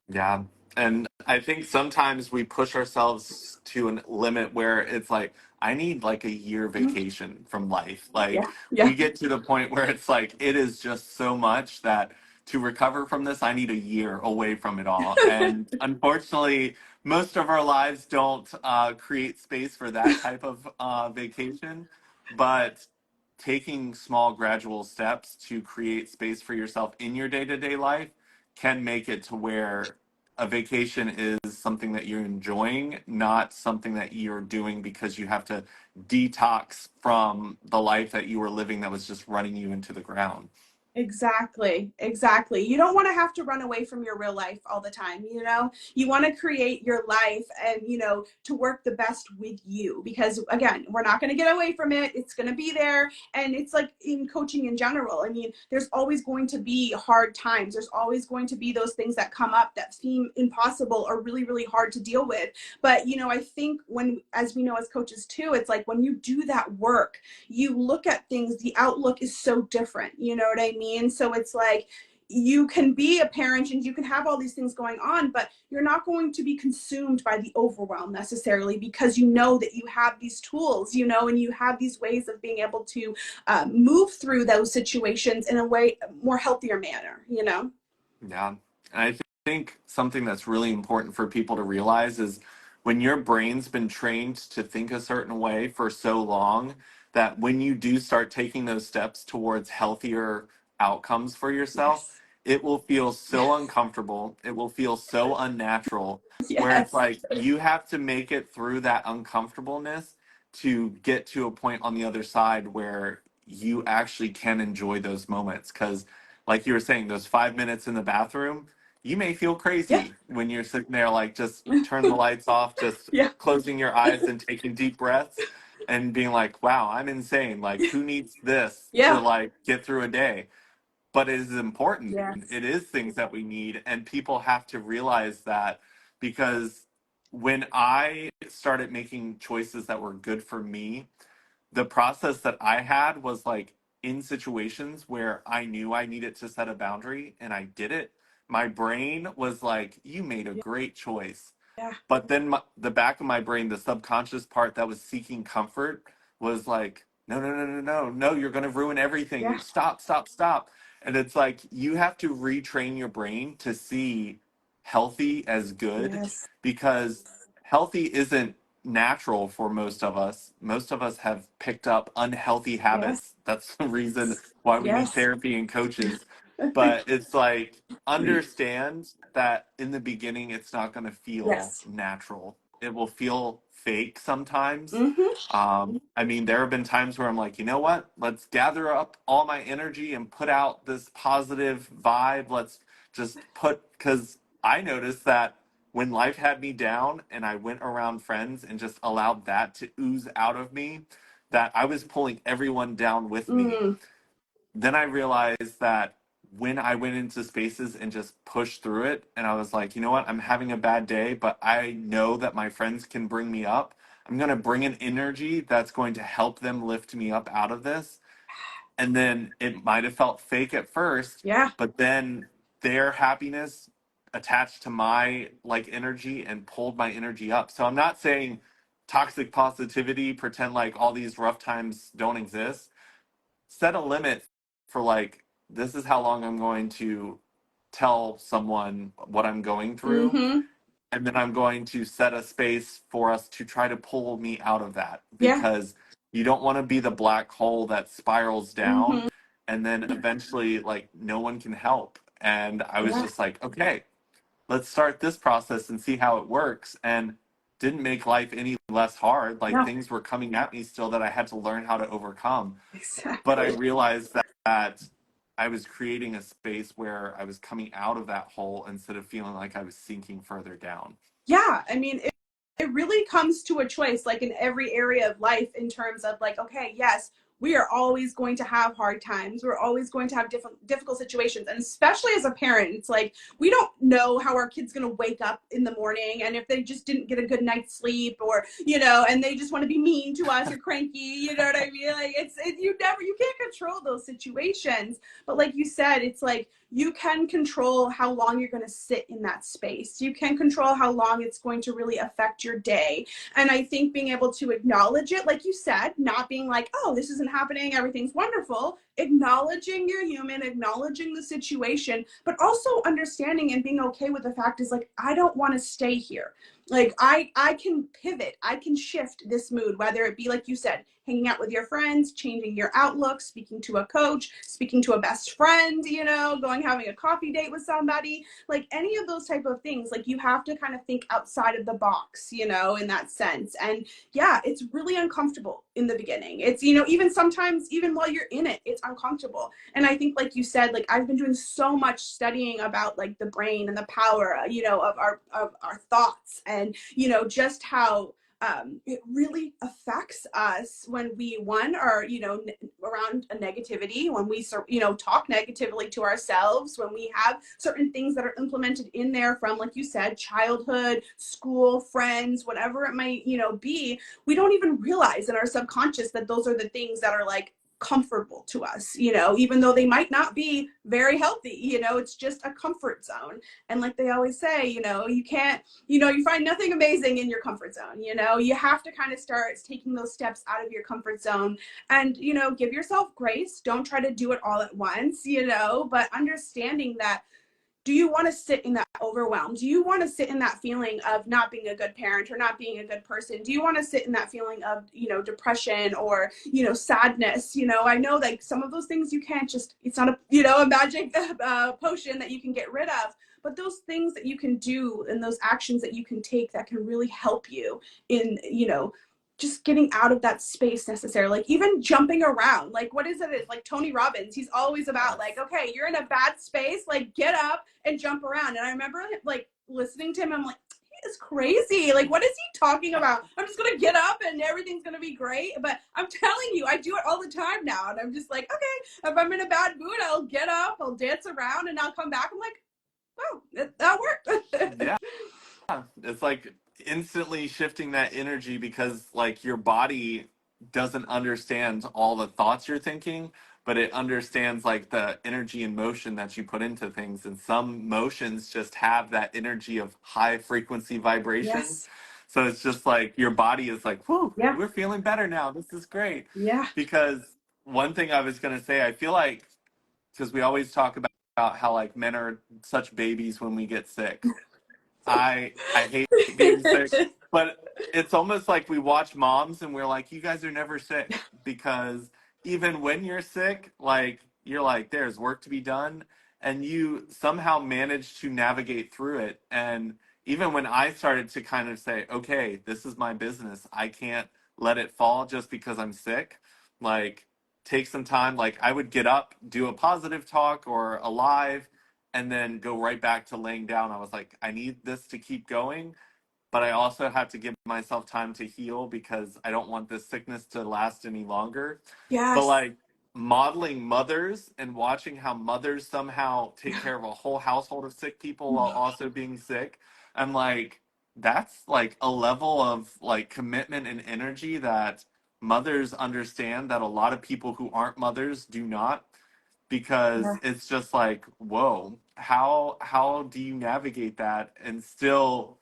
Yeah. And I think sometimes we push ourselves to a limit where it's like, I need like a year Mhm. vacation from life. Yeah. Like, Yeah. we get to the point where it's like, it is just so much that to recover from this, I need a year away from it all. And unfortunately, most of our lives don't create space for that type of vacation. But taking small, gradual steps to create space for yourself in your day to day life can make it to where a vacation is something that you're enjoying, not something that you're doing because you have to detox from the life that you were living that was just running you into the ground. Exactly, exactly. You don't want to have to run away from your real life all the time. You want to create your life and, to work the best with you, because again, we're not going to get away from it. It's going to be there. And it's like in coaching in general. I mean, there's always going to be hard times. There's always going to be those things that come up that seem impossible or really, really hard to deal with. But, I think when, as we know as coaches too, it's like when you do that work, you look at things, the outlook is so different. You know what I mean? So it's like you can be a parent and you can have all these things going on, but you're not going to be consumed by the overwhelm necessarily, because you know that you have these tools, and you have these ways of being able to move through those situations in a way, more healthier manner. Yeah. And I think something that's really important for people to realize is when your brain's been trained to think a certain way for so long, that when you do start taking those steps towards healthier outcomes for yourself, Yes. it will feel so Yes. uncomfortable. It will feel so unnatural, where it's Yes. like you have to make it through that uncomfortableness to get to a point on the other side where you actually can enjoy those moments. Because like you were saying, those 5 minutes in the bathroom, you may feel Yeah. crazy when you're sitting there, like just turn the lights off, just Yeah. closing your eyes and taking deep breaths and being like, wow, I'm insane. Like, who needs this to Yeah. like get through a day? But it is important. Yes. It is things that we need. And people have to realize that because when I started making choices that were good for me, the process that I had was like in situations where I knew I needed to set a boundary and I did it, my brain was like, you made a Yeah. great choice. Yeah. But then the back of my brain, the subconscious part that was seeking comfort, was like, no, no, no, no, no, no, you're going to ruin everything. Yeah. Stop, stop, stop. And it's like you have to retrain your brain to see healthy as good Yes. because healthy isn't natural for most of us. Most of us have picked up unhealthy Yes. habits. That's the reason why we need Yes. therapy and coaches. But it's like, understand that in the beginning, it's not going to feel Yes. natural. It will feel fake sometimes. Mm-hmm. I mean, there have been times where I'm like, you know what? Let's gather up all my energy and put out this positive vibe. Let's just because I noticed that when life had me down and I went around friends and just allowed that to ooze out of me, that I was pulling everyone down with me. Mm, Then I realized that when I went into spaces and just pushed through it, and I was like, you know what, I'm having a bad day, but I know that my friends can bring me up. I'm going to bring an energy that's going to help them lift me up out of this. And then it might have felt fake at first, yeah. but then their happiness attached to my like energy and pulled my energy up. So I'm not saying toxic positivity, pretend like all these rough times don't exist. Set a limit for like, this is how long I'm going to tell someone what I'm going through, Mm-hmm. and then I'm going to set a space for us to try to pull me out of that, Yeah. because you don't want to be the black hole that spirals down Mm-hmm. and then eventually like no one can help. And I was Yeah. just like, okay, let's start this process and see how it works. And didn't make life any less hard. Like, No. things were coming at me still that I had to learn how to overcome, but I Exactly. realized that I was creating a space where I was coming out of that hole instead of feeling like I was sinking further down. Yeah. I mean, it really comes to a choice, like in every area of life, in terms of like, okay, yes, we are always going to have hard times. We're always going to have difficult situations. And especially as a parent, it's like, we don't know how our kid's going to wake up in the morning. And if they just didn't get a good night's sleep, or, and they just want to be mean to us or cranky, you know what I mean? Like, you can't control those situations. But like you said, it's like, you can control how long you're going to sit in that space. You can control how long it's going to really affect your day. And I think being able to acknowledge it, like you said, not being like, oh, this isn't happening, everything's wonderful, acknowledging you're human, acknowledging the situation, but also understanding and being okay with the fact is like, I don't want to stay here. Like I can pivot, I can shift this mood, whether it be like you said, hanging out with your friends, changing your outlook, speaking to a coach, speaking to a best friend, going having a coffee date with somebody, like any of those type of things. Like, you have to kind of think outside of the box, in that sense. And yeah, it's really uncomfortable in the beginning. It's, even sometimes, even while you're in it, it's uncomfortable. And I think, like you said, like I've been doing so much studying about like the brain and the power, of our thoughts, and just how it really affects us when we are around a negativity, when we talk negatively to ourselves, when we have certain things that are implemented in there from, like you said, childhood, school, friends, whatever it might be. We don't even realize in our subconscious that those are the things that are like comfortable to us, even though they might not be very healthy. It's just a comfort zone. And like they always say, you can't, you find nothing amazing in your comfort zone. You have to kind of start taking those steps out of your comfort zone, and give yourself grace. Don't try to do it all at once, but understanding that, do you want to sit in that overwhelm? Do you want to sit in that feeling of not being a good parent or not being a good person? Do you want to sit in that feeling of, depression or, sadness? I know like some of those things you can't just, it's not a magic potion that you can get rid of, but those things that you can do and those actions that you can take that can really help you in, just getting out of that space necessarily, like even jumping around. Like, what is it? It's like Tony Robbins. He's always about Yes. like, okay, you're in a bad space, like get up and jump around. And I remember like listening to him, I'm like, he is crazy. Like, what is he talking about? I'm just gonna get up and everything's gonna be great. But I'm telling you, I do it all the time now. And I'm just like, okay, if I'm in a bad mood, I'll get up, I'll dance around, and I'll come back. I'm like, oh, that worked. Yeah. It's like instantly shifting that energy, because like your body doesn't understand all the thoughts you're thinking, but it understands like the energy and motion that you put into things. And some motions just have that energy of high frequency vibration. Yes. So it's just like your body is like, whew, Yeah. we're feeling better now. This is great. Yeah. Because one thing I was going to say, I feel like, because we always talk about how like men are such babies when we get sick. I hate being sick, but it's almost like we watch moms and we're like, you guys are never sick, because even when you're sick, like you're like, there's work to be done, and you somehow manage to navigate through it. And even when I started to kind of say, okay, this is my business, I can't let it fall just because I'm sick, like take some time. Like I would get up, do a positive talk or a live, and then go right back to laying down. I was like, I need this to keep going, but I also have to give myself time to heal because I don't want this sickness to last any longer. But Yes. like modeling mothers and watching how mothers somehow take care of a whole household of sick people while also being sick, I'm like, that's like a level of like commitment and energy that mothers understand that a lot of people who aren't mothers do not, because Yeah. it's just like, whoa, how do you navigate that and still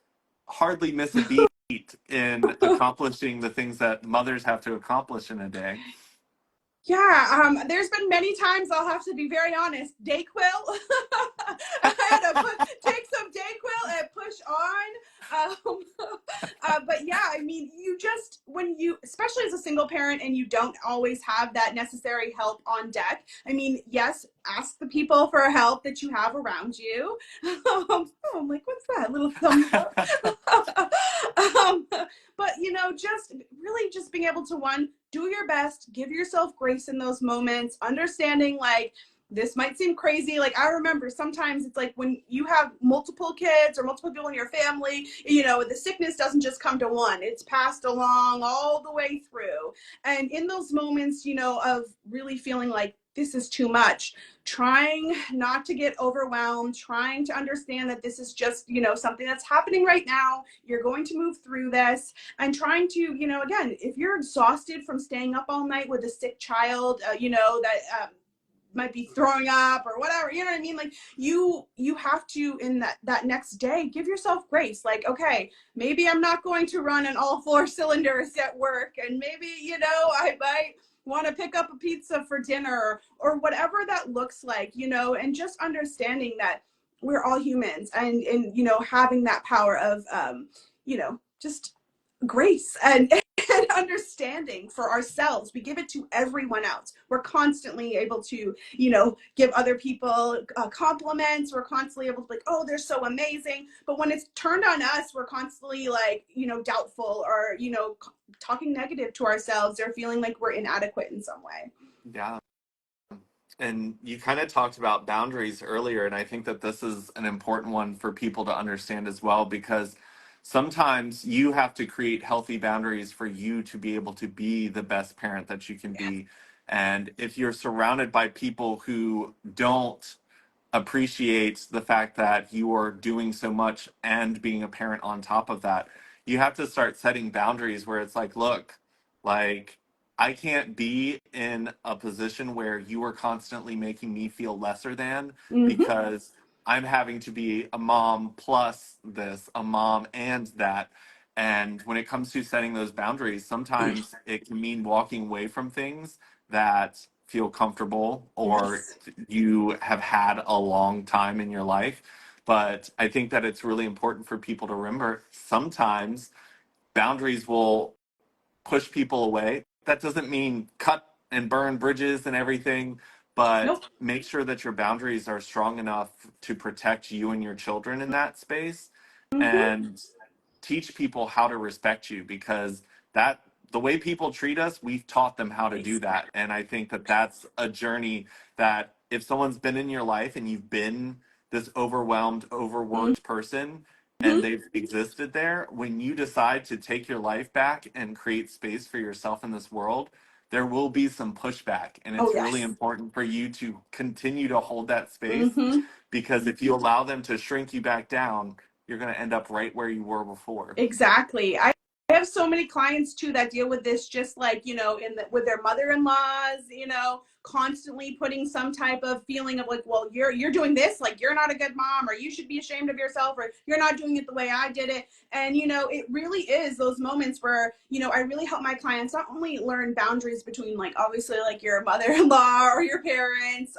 hardly miss a beat in accomplishing the things that mothers have to accomplish in a day? Yeah, there's been many times I'll have to be very honest. Dayquil. I had to take some Dayquil and push on. But yeah, I mean, you just when you, especially as a single parent, and you don't always have that necessary help on deck. I mean, yes, ask the people for help that you have around you. I'm like, what's that little thumbs up? um, but just really just being able to, one, do your best, give yourself grace in those moments, understanding like this might seem crazy. Like I remember sometimes it's like when you have multiple kids or multiple people in your family, the sickness doesn't just come to one, it's passed along all the way through. And in those moments, of really feeling like this is too much, trying not to get overwhelmed, trying to understand that this is just, something that's happening right now. You're going to move through this, and trying to, again, if you're exhausted from staying up all night with a sick child, that might be throwing up or whatever, you know what I mean? Like you have to, in that next day, give yourself grace. Like, okay, maybe I'm not going to run on all four cylinders at work, and maybe, I might want to pick up a pizza for dinner or whatever that looks like, and just understanding that we're all humans, and having that power of just grace and understanding for ourselves. We give it to everyone else. We're constantly able to, give other people compliments. We're constantly able to be like, oh, they're so amazing. But when it's turned on us, we're constantly like, doubtful, or, talking negative to ourselves, or feeling like we're inadequate in some way. Yeah. And you kind of talked about boundaries earlier, and I think that this is an important one for people to understand as well, because sometimes you have to create healthy boundaries for you to be able to be the best parent that you can be. And if you're surrounded by people who don't appreciate the fact that you are doing so much and being a parent on top of that, you have to start setting boundaries where it's like, look, like I can't be in a position where you are constantly making me feel lesser than, Mm-hmm. because I'm having to be a mom plus this, a mom and that. And when it comes to setting those boundaries, sometimes it can mean walking away from things that feel comfortable or Yes. you have had a long time in your life. But I think that it's really important for people to remember sometimes boundaries will push people away. That doesn't mean cut and burn bridges and everything, but Nope. make sure that your boundaries are strong enough to protect you and your children in that space, Mm-hmm. and teach people how to respect you, because that the way people treat us, we've taught them how to do that. And I think that that's a journey that if someone's been in your life and you've been this overwhelmed, overworked person, Mm-hmm. and they've existed there, when you decide to take your life back and create space for yourself in this world, there will be some pushback. And Oh it's really yes. important for you to continue to hold that space, Mm-hmm. because if you allow them to shrink you back down, you're going to end up right where you were before. Exactly. I have so many clients too that deal with this, just like, with their mother-in-laws, constantly putting some type of feeling of like, well, you're doing this, like you're not a good mom, or you should be ashamed of yourself, or you're not doing it the way I did it. And it really is those moments where, I really help my clients not only learn boundaries between, like, obviously like your mother-in-law or your parents,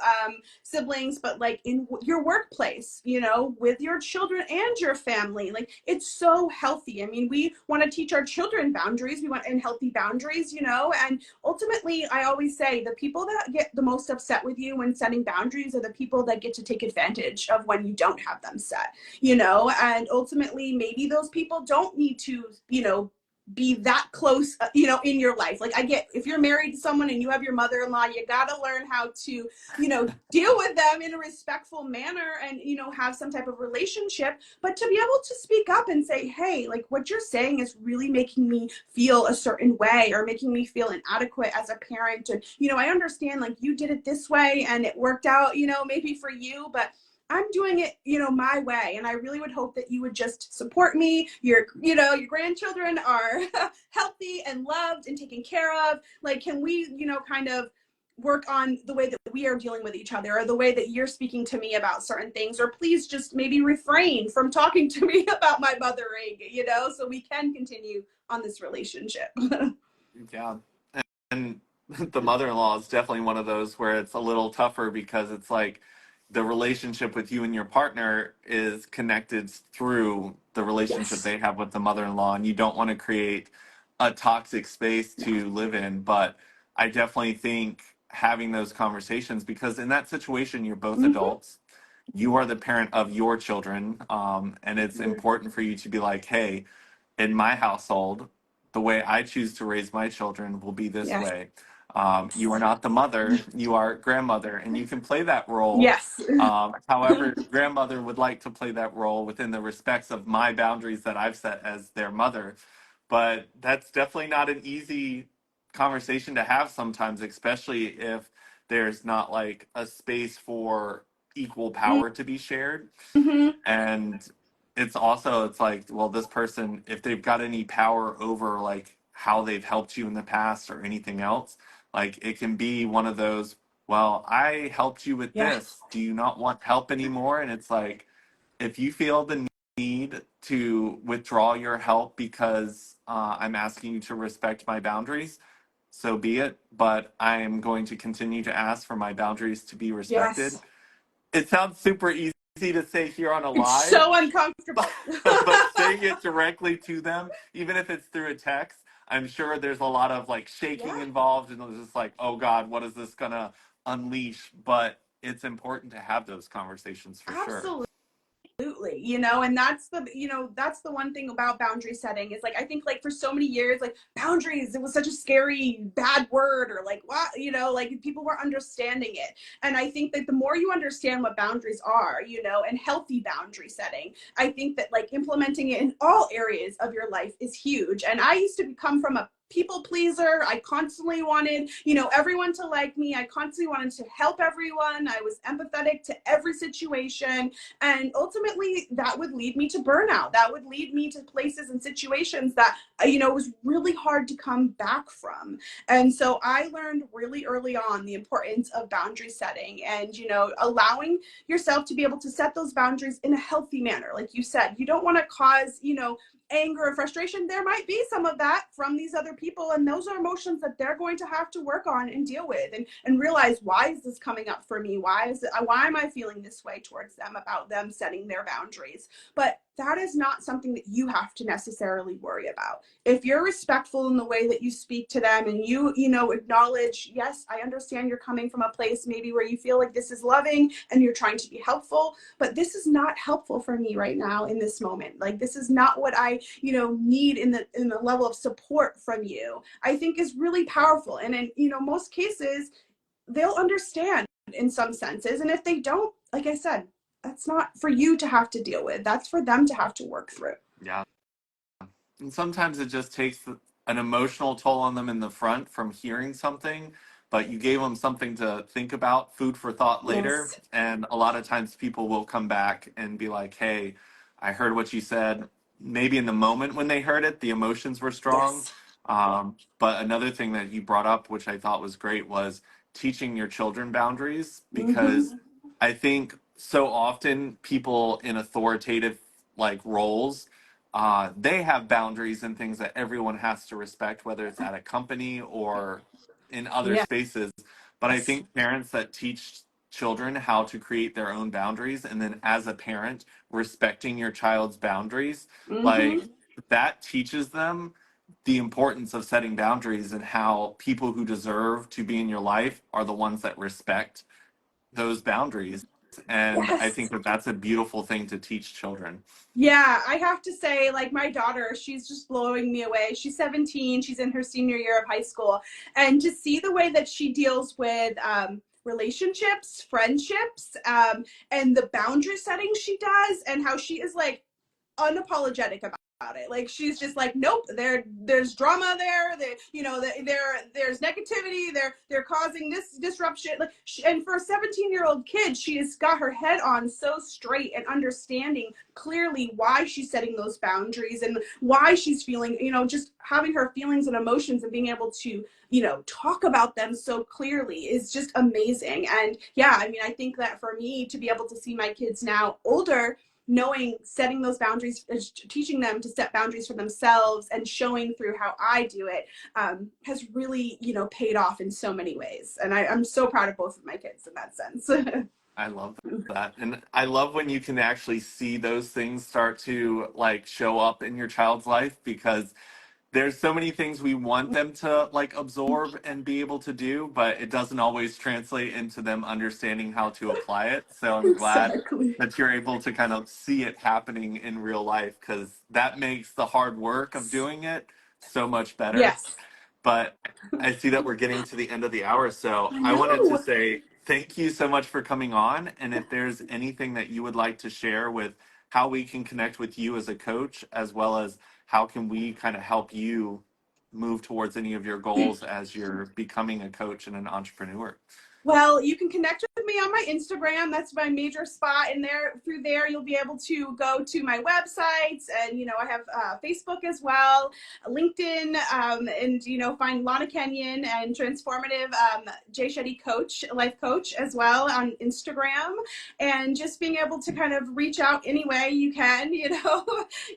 siblings, but like in your workplace, with your children and your family. Like it's so healthy. I mean, we want to teach our children boundaries. We want, and healthy boundaries, and ultimately I always say the people that that get the most upset with you when setting boundaries are the people that get to take advantage of when you don't have them set, you know, and ultimately maybe those people don't need to, you know, be that close, you know, in your life. Like I get, if you're married to someone and you have your mother-in-law, you got to learn how to, you know, deal with them in a respectful manner and, you know, have some type of relationship. But to be able to speak up and say, hey, like what you're saying is really making me feel a certain way or making me feel inadequate as a parent. And, you know, I understand like you did it this way and it worked out, you know, maybe for you, but I'm doing it, you know, my way. And I really would hope that you would just support me. Your, you know, your grandchildren are healthy and loved and taken care of. Like, can we, you know, kind of work on the way that we are dealing with each other or the way that you're speaking to me about certain things, or please just maybe refrain from talking to me about my mothering, you know, so we can continue on this relationship. Yeah. And the mother-in-law is definitely one of those where it's a little tougher because it's like the relationship with you and your partner is connected through the relationship Yes. they have with the mother-in-law, and you don't want to create a toxic space to live in. But I definitely think having those conversations, because in that situation you're both Mm-hmm. adults, you are the parent of your children, and it's important for you to be like, hey, in my household, the way I choose to raise my children will be this Yes. way. You are not the mother, you are grandmother, and you can play that role Yes. however grandmother would like to play that role within the respects of my boundaries that I've set as their mother. But that's definitely not an easy conversation to have sometimes, especially if there's not like a space for equal power to be shared. Mm-hmm. And it's also, it's like, well, this person, if they've got any power over like how they've helped you in the past or anything else, like it can be one of those, well, I helped you with Yeah. this, do you not want help anymore? And it's like, if you feel the need to withdraw your help because I'm asking you to respect my boundaries, so be it. But I am going to continue to ask for my boundaries to be respected. Yes. It sounds super easy to say here on a It's live, so but, uncomfortable. but saying it directly to them, even if it's through a text, I'm sure there's a lot of like Yeah, shaking involved, and it's just like, oh God, what is this gonna unleash? But it's important to have those conversations for sure. absolutely. Absolutely, you know, and that's the, you know, that's the one thing about boundary setting is like I think like for so many years like boundaries, it was such a scary bad word, or like what, you know, like people weren't understanding it. And I think that the more you understand what boundaries are, you know, and healthy boundary setting, I think that like implementing it in all areas of your life is huge. And I used to come from a people pleaser. I constantly wanted, you know, everyone to like me. I constantly wanted to help everyone. I was empathetic to every situation, and ultimately, that would lead me to burnout. That would lead me to places and situations that, you know, was really hard to come back from. And so I learned really early on the importance of boundary setting and, you know, allowing yourself to be able to set those boundaries in a healthy manner. Like you said, you don't want to cause, you know, anger or frustration. There might be some of that from these other people, and those are emotions that they're going to have to work on and deal with, and realize, why is this coming up for me? Why am I feeling this way towards them about them setting their boundaries? But that is not something that you have to necessarily worry about. If you're respectful in the way that you speak to them, and you know, acknowledge, yes, I understand you're coming from a place maybe where you feel like this is loving and you're trying to be helpful, but this is not helpful for me right now in this moment. Like this is not what I, you know, need in the level of support from you, I think is really powerful. And in, you know, most cases they'll understand in some senses. And if they don't, like I said, that's not for you to have to deal with. That's for them to have to work through. Yeah. And sometimes it just takes an emotional toll on them in the front from hearing something, but you gave them something to think about, food for thought later. Yes. And a lot of times people will come back and be like, hey, I heard what you said. Maybe in the moment when they heard it, the emotions were strong. Yes. But another thing that you brought up, which I thought was great, was teaching your children boundaries, because Mm-hmm. I think so often people in authoritative like roles, they have boundaries and things that everyone has to respect, whether it's at a company or in other Yes. spaces. But I think parents that teach children how to create their own boundaries, and then as a parent, respecting your child's boundaries, like Mm-hmm. that teaches them the importance of setting boundaries and how people who deserve to be in your life are the ones that respect those boundaries. And I Yes. think that that's a beautiful thing to teach children. Yeah, I have to say, like my daughter, she's just blowing me away. She's 17, she's in her senior year of high school. And to see the way that she deals with relationships, friendships, and the boundary setting she does, and how she is like unapologetic about it. Like she's just like, nope, there's drama there, there's negativity, they're causing this disruption. Like and for a 17-year-old kid, she has got her head on so straight and understanding clearly why she's setting those boundaries and why she's feeling, just having her feelings and emotions and being able to talk about them so clearly is just amazing. And yeah, I mean, I think that for me to be able to see my kids now older, knowing setting those boundaries, teaching them to set boundaries for themselves and showing through how I do it, has really paid off in so many ways. And I'm so proud of both of my kids in that sense. I love that. And I love when you can actually see those things start to like show up in your child's life, because there's so many things we want them to like absorb and be able to do, but it doesn't always translate into them understanding how to apply it. So I'm glad Exactly. that you're able to kind of see it happening in real life, because that makes the hard work of doing it so much better. Yes. But I see that we're getting to the end of the hour. So I I wanted to know. say thank you so much for coming on. And if there's anything that you would like to share with how we can connect with you as a coach, as well as how can we kind of help you move towards any of your goals as you're becoming a coach and an entrepreneur. Well, you can connect with me on my Instagram. That's my major spot. And there, through there, you'll be able to go to my websites, and I have Facebook as well, LinkedIn, and find Lana Kenyon and Transformative Jay Shetty Coach, Life Coach as well on Instagram, and just being able to kind of reach out any way you can.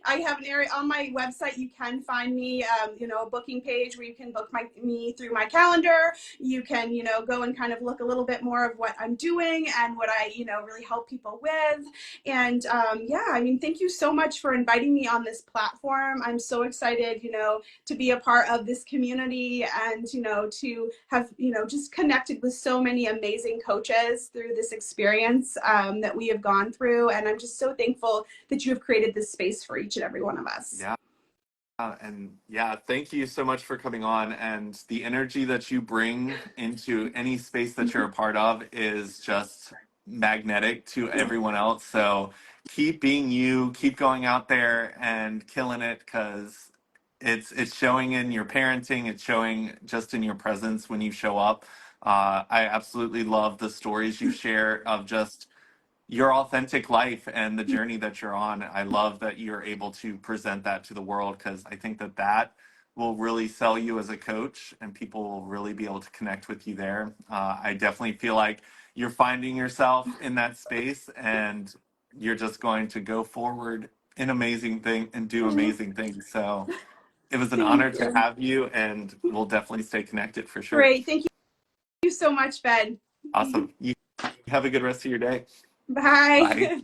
I have an area on my website. You can find me, a booking page where you can book me through my calendar. You can, go and kind of look a little bit more of what I'm doing and what I, really help people with. And yeah, I mean, thank you so much for inviting me on this platform. I'm so excited, to be a part of this community and, to have, just connected with so many amazing coaches through this experience that we have gone through. And I'm just so thankful that you have created this space for each and every one of us. Yeah. And yeah, thank you so much for coming on. And the energy that you bring into any space that you're a part of is just magnetic to everyone else. So keep being you, keep going out there and killing it, because it's showing in your parenting, it's showing just in your presence when you show up. I absolutely love the stories you share of just your authentic life and the journey that you're on. I love that you're able to present that to the world, because I think that that will really sell you as a coach and people will really be able to connect with you there. I definitely feel like you're finding yourself in that space, and you're just going to go forward in amazing thing and do amazing things. So it was an honor Thank to you. have you, and we'll definitely stay connected for sure. Great. Thank you so much, Ben. Awesome. You have a good rest of your day. Bye. Bye.